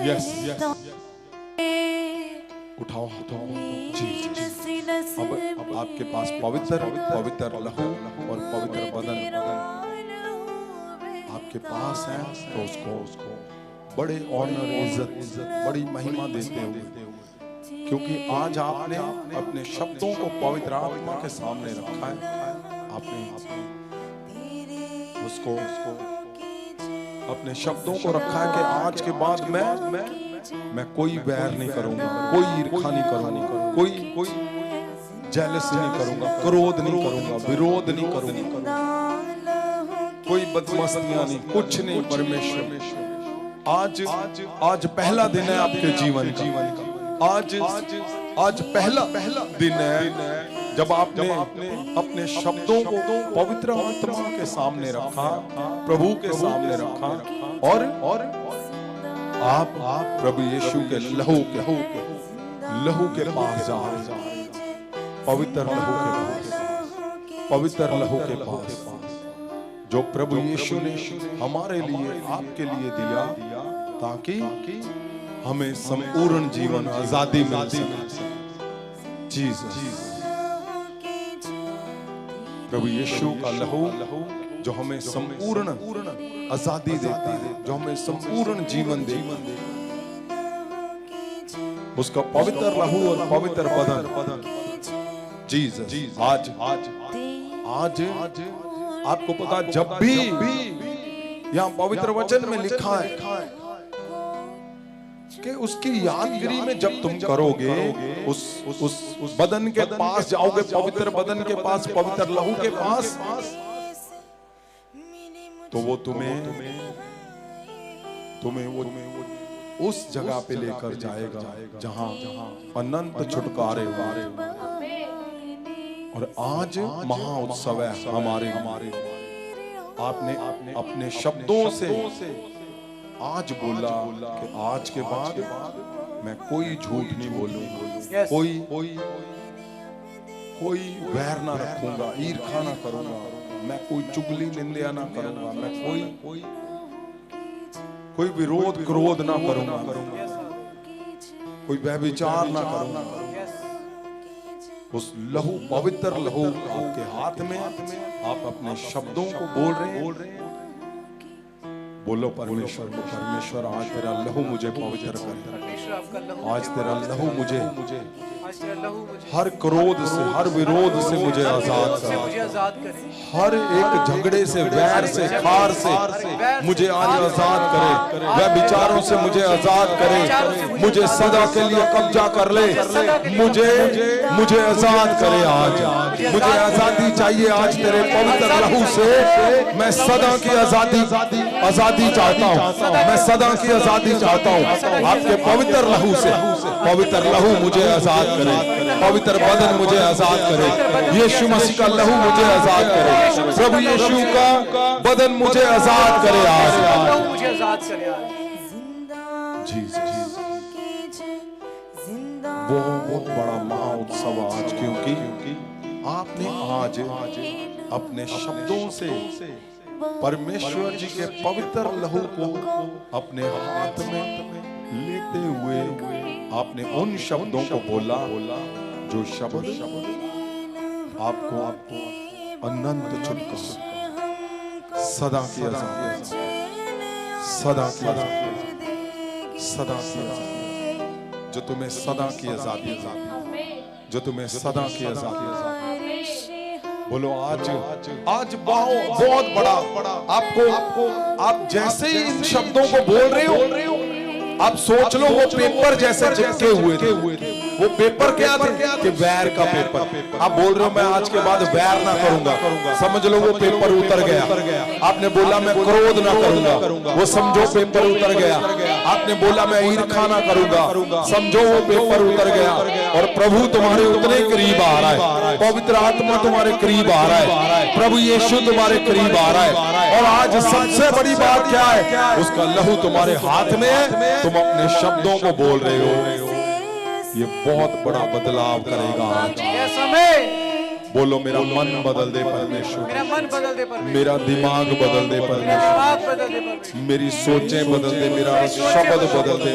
Yes yes, उठाओ हाथों को। जी जी, अब आपके पास पवित्र पवित्र लहू और पवित्र बदन आपके पास है, तो उसको बड़े ऑनर, इज्जत, बड़ी महिमा देते हुए, क्योंकि आज आपने अपने शब्दों को पवित्र आत्मा के सामने रखा है। आपने उसको अपने शब्दों को रखा है कि आज के बाद मैं कोई बैर नहीं करूंगा, कोई ईर्खा नहीं करूंगा, कोई जेलसी नहीं करूंगा, क्रोध नहीं करूंगा, विरोध नहीं करूंगा, कोई बदमस्तियां नहीं, कुछ नहीं। परमेश्वर आज पहला दिन है आपके जीवन का। आज पहला दिन है जब आपने अपने शब्दों को पवित्र आत्मा के सामने रखा, प्रभु के सामने रखा, और आप प्रभु यीशु के लहू के पास जा रहे, पवित्र लहू के पास, पवित्र लहू के पास, जो प्रभु यीशु ने हमारे लिए, आपके लिए दिया, ताकि हमें संपूर्ण जीवन, आजादी मिल सके। जीसस, प्रभु यीशु का लहू जो हमें संपूर्ण आजादी देता है, जो हमें संपूर्ण जीवन देता है, उसका पवित्र लहू और पवित्र बदन। जीसस, आज आपको पता, जब भी यहाँ पवित्र वचन में लिखा है कि उसकी यादगिरी में जब तुम करोगे, उस बदन के पास जाओगे, पवित्र बदन के पास, पवित्र लहू के पास, तो वो तुम्हें वो उस जगह पे लेकर जाएगा जहां अनंत छुटकारे हुए। और आज महा उत्सव है हमारे। आपने अपने शब्दों से आज बोला कि आज के बाद मैं कोई झूठ नहीं बोलूंगा, कोई वैर ना रखूंगा, ईर्खा ना करूंगा, मैं कोई चुगली निंदा ना करूंगा, मैं कोई विरोध क्रोध ना करूंगा, कोई व्यभिचार ना करूंगा। उस लहू, पवित्र लहू आपके हाथ में, आप अपने शब्दों को बोल रहे हैं। बोलो परमेश्वर को, परमेश्वर आज तेरा लहू मुझे पवित्र कर, आज तेरा लहू मुझे हर क्रोध से, हर विरोध से मुझे आजाद कर, हर एक झगड़े से, वैर से, खार से मुझे आज आजाद करे, वह विचारों से मुझे आजाद करे, मुझे सदा के लिए कब्जा कर ले, मुझे आजाद करे। आज मुझे आजादी चाहिए, आज तेरे पवित्र लहू से मैं सदा की आजादी चाहता हूँ, मैं सदा की आजादी चाहता हूँ। आपके पवित्र लहू से, पवित्र लहू मुझे आजाद करे, पवित्र बदन मुझे आजाद करे, यीशु मसीह का लहू मुझे आजाद करे, प्रभु यीशु का बदन मुझे आजाद करे। आज मुझे आजाद करे। बहुत बड़ा महा उत्सव आज, क्योंकि आपने आज अपने शब्दों से परमेश्वर जी के पवित्र लहू को अपने हाथ में लेते हुए आपने उन शब्दों को बोला जो शब्द आपको अनंत छुटकारा, सदा की आजादी, सदा की आजादी, सदा की आजादी, जो तुम्हें सदा की आजादी, जो तुम्हें सदा की आजादी। बोलो आज बहुत बड़ा आप जैसे ही इन शब्दों को बोल रहे हो, आप सोच लो वो पेपर जैसे चिपके हुए थे। वो पेपर क्या थे? कि वैर का पेपर। आप बोल रहे हो मैं आज के बाद वैर ना करूंगा, समझ लो वो पेपर उतर गया। आपने बोला मैं क्रोध ना करूंगा, वो समझो पेपर उतर गया। आपने बोला मैं ईर्खा ना करूंगा, समझो वो पेपर उतर गया। और प्रभु तुम्हारे उतने करीब आ रहा है, पवित्र आत्मा तुम्हारे करीब आ रहा है, प्रभु यीशु तुम्हारे करीब आ रहा है। और आज सबसे बड़ी बात क्या है? उसका लहू तुम्हारे हाथ में है, तुम अपने शब्दों को बोल रहे हो। ये बहुत बड़ा बदलाव करेगा आज। बोलो मेरा मन बदल दे परमेश्वर, मेरा मन बदल दे परमेश्वर, मेरा दिमाग बदल दे मेरा परमेश्वर, दिमाग बदल दे परमेश्वर, मेरी सोचें बदल दे, मेरा शब्द बदल दे,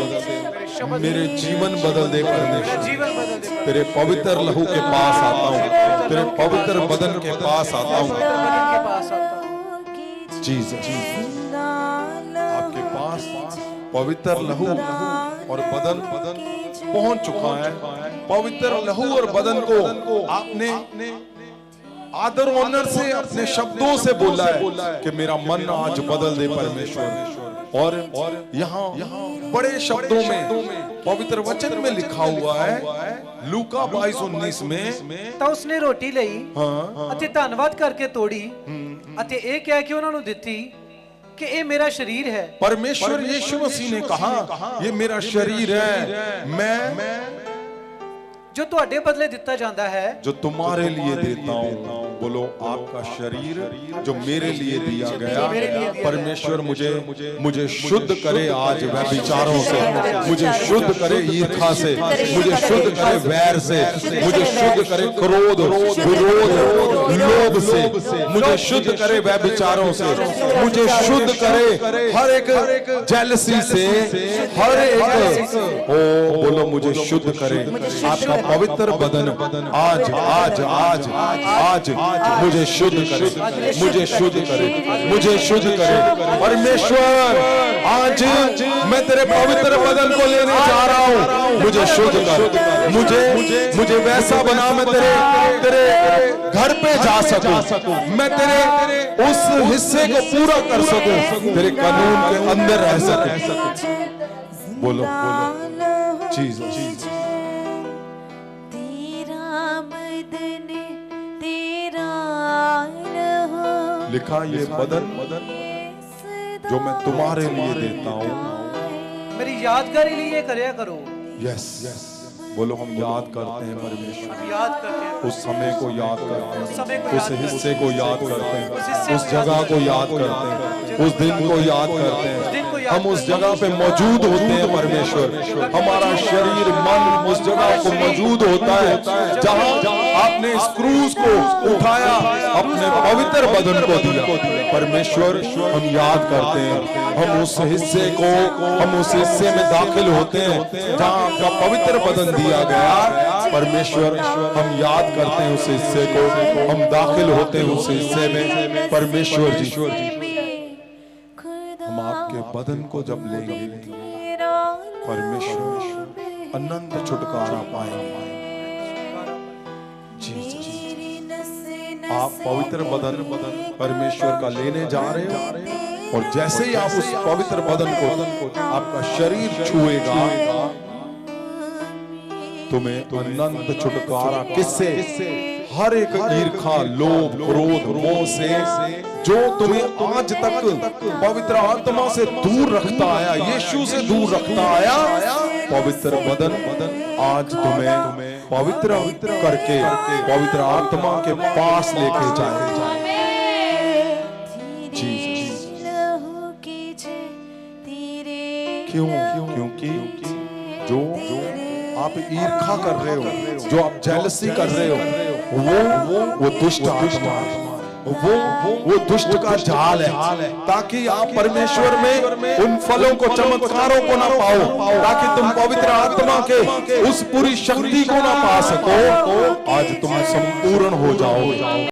मेरे जीवन बदल दे परमेश्वर। जीवन बदल दे परमेश्वर, तेरे पवित्र लहू के पास आता हूँ, तेरे पवित्र बदन के पास आता हूँ। बदन के पास आता हूँ। जीसस, आपके पास पवित्र लहू और बदन पहुंच चुका है। पवित्र लहू और बदन को आपने आदर ऑनर से अपने शब्दों से बोला है कि मेरा मन आज बदल दे परमेश्वर। और यहाँ बड़े शब्दों में पवित्र वचन में लिखा हुआ है लूका 22:19 में, ਤਾਂ ਉਸਨੇ ਰੋਟੀ ਲਈ ਅਤੇ ਧੰਨਵਾਦ ਕਰਕੇ ਤੋੜੀ ਅਤੇ ਇਹ ਕਹਿ ਕੇ ਉਹਨਾਂ ਨੂੰ ਦਿੱਤੀ कि ये मेरा शरीर है। परमेश्वर यीशु मसीह ने कहा ये मेरा शरीर है, मैं जो ਤੁਹਾਡੇ ਬਦਲੇ ਦਿੱਤਾ ਜਾਂਦਾ है, जो तुम्हारे लिए देता हूँ। बोलो आपका शरीर जो मेरे लिए दिया गया। परमेश्वर मुझे शुद्ध करे आज व्यभिचारों से, मुझे शुद्ध करे ईर्ष्या से, मुझे शुद्ध करे वैर से, मुझे शुद्ध करे क्रोध, विरोध, लोभ से, मुझे शुद्ध करे व्यभिचारों से, मुझे शुद्ध करे हर एक जेलसी से, हर एक बोलो मुझे शुद्ध करे। आपका पवित्र बदन आज आज आज आज मुझे शुद्ध करे, मुझे शुद्ध करे, मुझे शुद्ध करे। परमेश्वर आज मैं तेरे पवित्र बदन को लेने जा रहा हूँ, मुझे शुद्ध कर, मुझे वैसा बना मैं तेरे घर पे जा सकूं, मैं तेरे उस हिस्से को पूरा कर सकूं, तेरे कानून के अंदर रह सकूं। बोलो जीसस, लिखा ये बदन जो मैं तुम्हारे लिए देता हूँ, मेरी यादगारी लिए करया करो। यस बोलो हम याद करते हैं परमेश्वर, हम याद करते हैं उस समय को याद करते हैं, उस समय को उस याद करते हिस्से को याद करते हैं, उस हिस्से उस को जगह याद को याद करते हैं, उस दिन को याद करते हैं। हम उस जगह पे मौजूद होते हैं परमेश्वर, हमारा शरीर मन उस जगह को मौजूद होता है जहां आपने इस क्रूज को उठाया, अपने पवित्र बदन को दिया। परमेश्वर हम याद करते हैं, हम उस हिस्से को, हम उस हिस्से में दाखिल होते हैं जहां आपका पवित्र बदन दिया गया। परमेश्वर हम याद करते हैं उस हिस्से को, हम दाखिल होते हैं उस हिस्से में। परमेश्वर जी हम आपके बदन को जब लेंगे परमेश्वर अनंत छुटकारा पाएंगे। आप पवित्र बदन परमेश्वर का लेने जा रहे हो और जैसे ही आप उस पवित्र बदन को आपका शरीर छुएगा तुम्हें अनंत छुटकारा किससे? हर एक ईर्ष्या, लोभ, क्रोध, मोह से जो तुम्हें आज तक पवित्र आत्मा से दूर रखता आया, यीशु से दूर रखता आया, पवित्र बदन आज तुम्हें पवित्र करके पवित्र आत्मा के पास लेके जाएगा। क्यों? क्योंकि जो आप ईर्ष्या कर रहे हो, जो आप जेलसी कर रहे हो, वो दुष्ट आत्मा है, वो दुष्ट का जाल है, ताकि आप परमेश्वर में उन फलों को, चमत्कारों को ना पाओ, ताकि तुम पवित्र आत्मा के उस पूरी शक्ति को ना पा सको। आज तुम संपूर्ण हो जाओ।